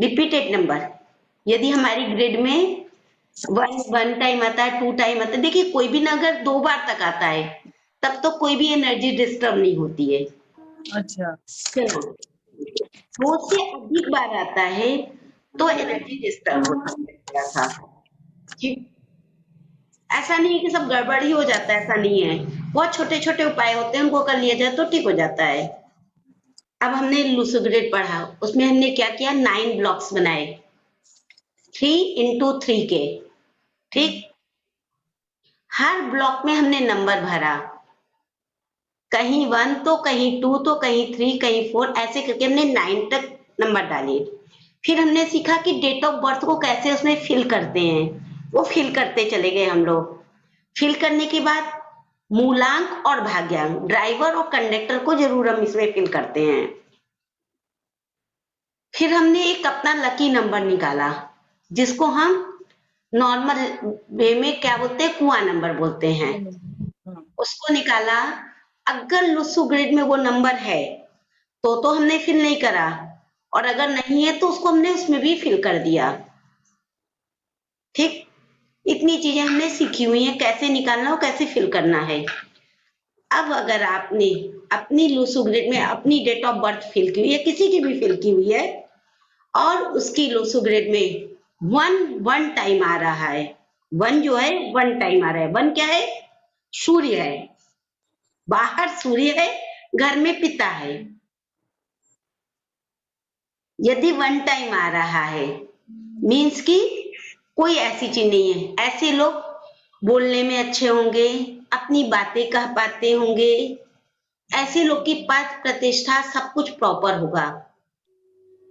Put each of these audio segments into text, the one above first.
Repeated number. यदि हमारी grid में वन टाइम आता है, 2 टाइम आता है, देखिए कोई भी ना अगर 2 बार तक आता है तब तो कोई भी एनर्जी डिस्टर्ब नहीं होती है। अच्छा। चलो 2 से अधिक बार आता है तो एनर्जी डिस्टर्ब होती है थोड़ा सा। ऐसा नहीं है कि सब गड़बड़ ही हो जाता है, ऐसा नहीं है। बहुत छोटे-छोटे उपाय होते हैं, उनको कर लिया जाए तो ठीक हो जाता है। अब हमने लूसिग्रेड पढ़ा, उसमें हमने क्या किया 9 ब्लॉक्स बनाए, 3 into 3 के, ठीक? हर ब्लॉक में हमने नंबर भरा, कहीं 1 तो कहीं 2 तो कहीं 3 कहीं 4 ऐसे करके हमने 9 तक नंबर डाले। फिर हमने सीखा कि डेट ऑफ बर्थ को कैसे उसमें फिल करते हैं, वो फिल करते चले गए हम लोग। फिल करने के बाद मूलांक और भाग्यांक, ड्राइवर और कंडक्टर को जरूर हम इसमें फिल करते हैं। फिर हमने एक अपना लकी नंबर निकाला, जिसको हम नॉर्मल वे में क्या बोलते हैं, कुआं नंबर बोलते हैं। हाँ। उसको निकाला। अगर लुसु ग्रिड में वो नंबर है तो हमने फिल नहीं करा, और अगर नहीं है तो उसको हमने उसमें भी फिल कर दिया। ठीक, इतनी चीजें हमने सीखी हुई हैं, कैसे निकालना और कैसे फिल करना है। अब अगर आपने अपनी लूसो ग्रिड में अपनी डेट ऑफ बर्थ फिल की हुई है, किसी की भी फिल की हुई है, और उसकी लूसो ग्रिड में वन टाइम आ रहा है, वन जो है 1 टाइम आ रहा है। वन क्या है? सूर्य है। बाहर सूर्य है, घर में पिता है। यदि 1 टाइम आ रहा है मीन्स कि कोई ऐसी चीज नहीं है। ऐसे लोग बोलने में अच्छे होंगे, अपनी बातें कह पाते होंगे, ऐसे लोग की पद प्रतिष्ठा सब कुछ प्रॉपर होगा।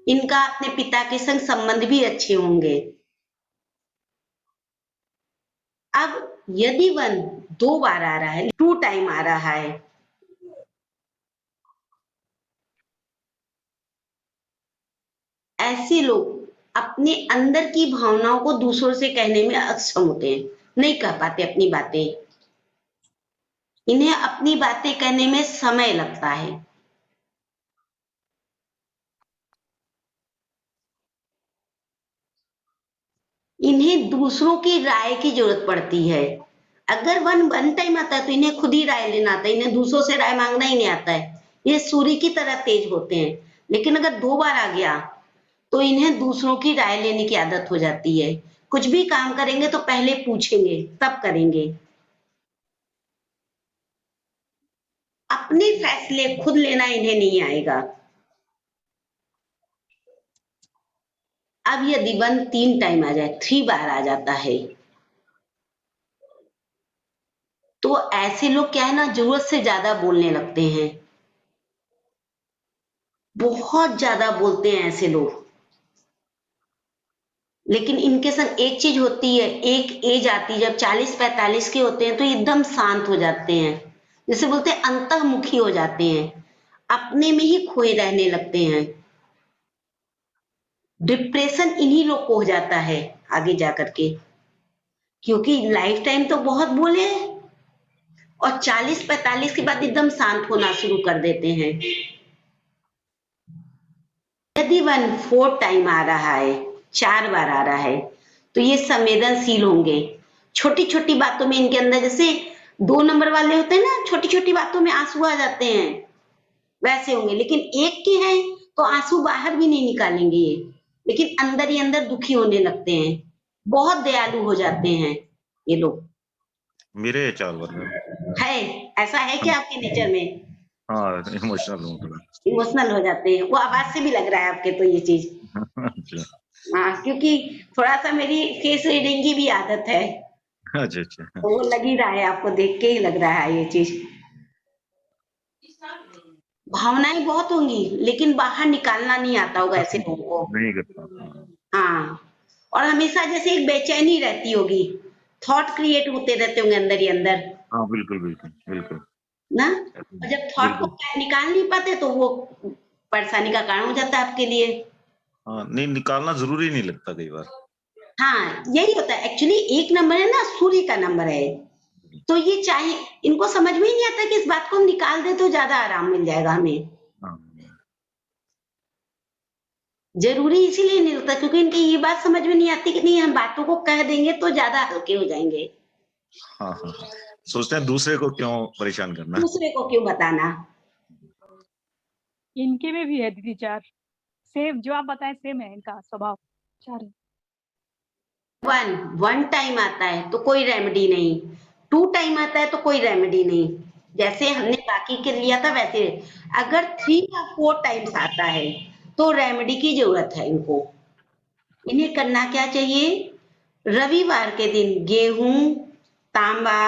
इनका अपने पिता के संग संबंध भी अच्छे होंगे। अब यदि 1 2 बार आ रहा है, 2 टाइम आ रहा है, ऐसे लोग अपने अंदर की भावनाओं को दूसरों से कहने में अक्षम होते हैं, नहीं कह पाते अपनी बातें। इन्हें अपनी बातें कहने में समय लगता है। इन्हें दूसरों की राय की जरूरत पड़ती है। अगर वन टाइम आता है तो इन्हें खुद ही राय लेना आता है, इन्हें दूसरों से राय मांगना ही नहीं आता है। ये सूर्य की तरह तेज होते हैं। लेकिन अगर 2 बार आ गया तो इन्हें दूसरों की राय लेने की आदत हो जाती है। कुछ भी काम करेंगे तो पहले पूछेंगे तब करेंगे। अपने फैसले खुद लेना इन्हें नहीं आएगा। अब यदि 1 3 टाइम आ जाए, 3 बार आ जाता है, तो ऐसे लोग क्या है ना, जरूरत से ज्यादा बोलने लगते हैं। बहुत ज्यादा बोलते हैं ऐसे लोग। लेकिन इनके संग एक चीज होती है, एक एज आती है जब 40-45 के होते हैं तो एकदम शांत हो जाते हैं। जैसे बोलते हैं अंतर्मुखी हो जाते हैं, अपने में ही खोए रहने लगते हैं। डिप्रेशन इन्हीं लोग को हो जाता है आगे जाकर के, क्योंकि लाइफ टाइम तो बहुत बोले हैं और 40-45 के बाद एकदम शांत होना शुरू कर देते हैं। यदि 1 4 टाइम आ रहा है, 4 बार आ रहा है, तो ये संवेदनशील होंगे। छोटी-छोटी बातों में इनके अंदर, जैसे 2 नंबर वाले होते हैं ना, छोटी-छोटी बातों में आँसू आ जाते हैं, वैसे होंगे। लेकिन 1 के हैं तो आँसू बाहर भी नहीं निकालेंगे ये, लेकिन अंदर ही अंदर दुखी होने लगते हैं। बहुत दयालु हो जाते हैं ये लोग। मेरे 4 बार में है, ऐसा है क्या आपके नेचर में? हाँ, इमोशनल हूँ थोड़ा। इमोशनल हो जाते हैं, वो आवाज से भी लग रहा है आपके तो ये चीज। अच्छा, हाँ, क्योंकि थोड़ा सा मेरी फेस रीडिंग की भी आदत है, अच्छा, अच्छा। तो वो लग ही रहा है, आपको देख के ही लग रहा है ये चीज। भावनाएं बहुत होंगी लेकिन बाहर निकालना नहीं आता होगा ऐसे लोगों को। नहीं करता। हाँ, हाँ, और हमेशा जैसे एक बेचैनी रहती होगी, थॉट क्रिएट होते रहते होंगे अंदर ही अंदर, हाँ, बिल्कुल, बिल्कुल, बिल्कुल। ना? और जब थॉट को बिल्कुल। निकाल नहीं पाते तो वो परेशानी का कारण हो जाता है आपके लिए। हाँ, नहीं निकालना ज़रूरी नहीं लगता कई बार। हाँ, यही होता है एक्चुअली। एक नंबर है ना, सूर्य का नंबर है, तो ये चाहे, इनको समझ में ही नहीं आता कि इस बात को हम निकाल दें तो ज्यादा आराम मिल जाएगा हमें। हाँ, जरूरी इसीलिए नहीं लगता क्योंकि इनकी ये बात समझ में नहीं आती कि नहीं हम बातों को कह देंगे तो ज्यादा हल्के हो जाएंगे, हाँ हाँ हाँ। सोचते हैं दूसरे को क्यों परेशान करना। दूसरे को क्यों बताना। इनके में भी है दीदी 4 सेम जो आप बताए सेम है इनका स्वभाव 4 है। वन टाइम आता है तो कोई रेमेडी नहीं, 2 टाइम आता है तो कोई रेमेडी नहीं, जैसे हमने बाकी के लिया था वैसे। अगर 3 या 4 टाइम्स आता है तो रेमेडी की जरूरत है इनको। इन्हें करना क्या चाहिए, रविवार के दिन गेहूं, तांबा,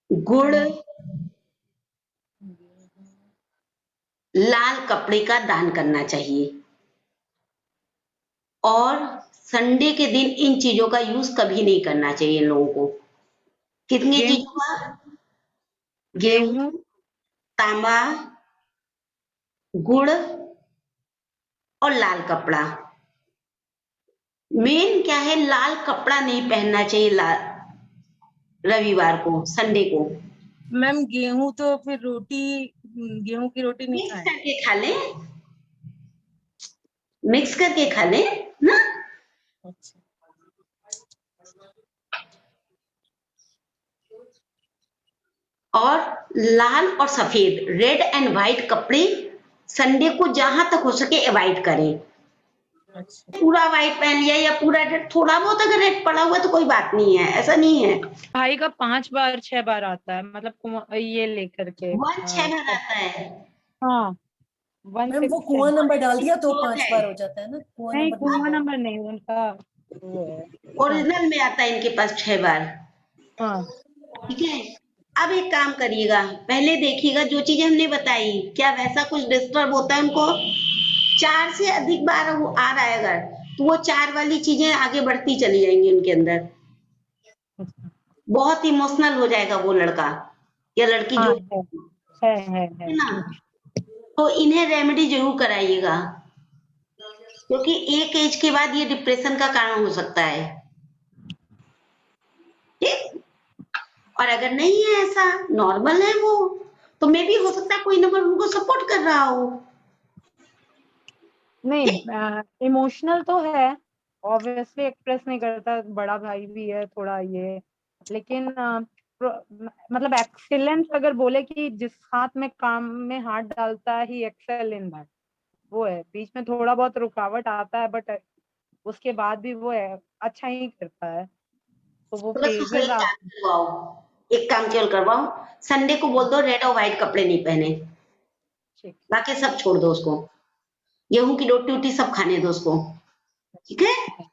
गुड़, लाल कपड़े का दान करना चाहिए। और संडे के दिन इन चीजों का यूज कभी नहीं करना चाहिए इन लोगों को। कितनी गेहूं- चीजों का, गेहूं, तांबा, गुड़ और लाल कपड़ा। मेन क्या है, लाल कपड़ा नहीं पहनना चाहिए रविवार को, संडे को। मैम गेहूं तो फिर रोटी, गेहूं की रोटी नहीं मिक्स खाएं। करके खा ले, मिक्स करके खा ले ना। अच्छा और लाल और सफेद, रेड एंड व्हाइट कपड़े संडे को जहां तक हो सके अवॉइड करें। अच्छा पूरा व्हाइट पहन लिया या पूरा रेड, थोड़ा बहुत अगर रेड पड़ा हुआ तो कोई बात नहीं है, ऐसा नहीं है। भाई का 5 बार 6 बार आता है मतलब ये लेकर के 6 बार आता है। हाँ 1 मैम, 6 वो कुआं नंबर डाल दिया तो बहुत 5 है। बार हो जाता है ना, कुआं नहीं नंबर कुआं डाल दिया। नंबर नहीं उनका वो है ओरिजिनल में आता है इनके पास 6 बार। हाँ ठीक है, अब एक काम करिएगा, पहले देखिएगा जो चीजें हमने बताई क्या वैसा कुछ डिस्टर्ब होता है उनको। 4 से अधिक बार वो आ रहा है अगर, तो वो 4 वाली चीजें आगे बढ़ती चली जाएंगी उनके अंदर। बहुत इमोशनल हो जाएगा वो लड़का या लड़की हाँ जो है है ना। तो इन्हें रेमेडी जरूर कराइएगा क्योंकि एक एज के बाद ये डिप्रेशन का कारण हो सकता है। ठीक, और अगर नहीं है ऐसा, नॉर्मल है वो, तो मे भी हो सकता है कोई नंबर उनको सपोर्ट कर रहा हो। नहीं इमोशनल तो है ऑब्वियसली एक्सप्रेस नहीं करता, बड़ा भाई भी है थोड़ा ये, लेकिन मतलब एक्सीलेंस अगर बोले कि जिस हाथ में काम में हाथ डालता है ही एक्सेल इन दैट, वो है। बीच में थोड़ा बहुत रुकावट आता है बट उसके बाद भी वो है अच्छा ही करता है, तो वो तो बस उसको फेजेस एक काम आते करवाओ, एक काम केवल करवाओ, संडे को बोल दो रेड और व्हाइट कपड़े नहीं पहने, ठीक बाकी सब छोड़ दो उसको, गेहूं की रोटी वोटी सब खाने दो उसको। ठीक है।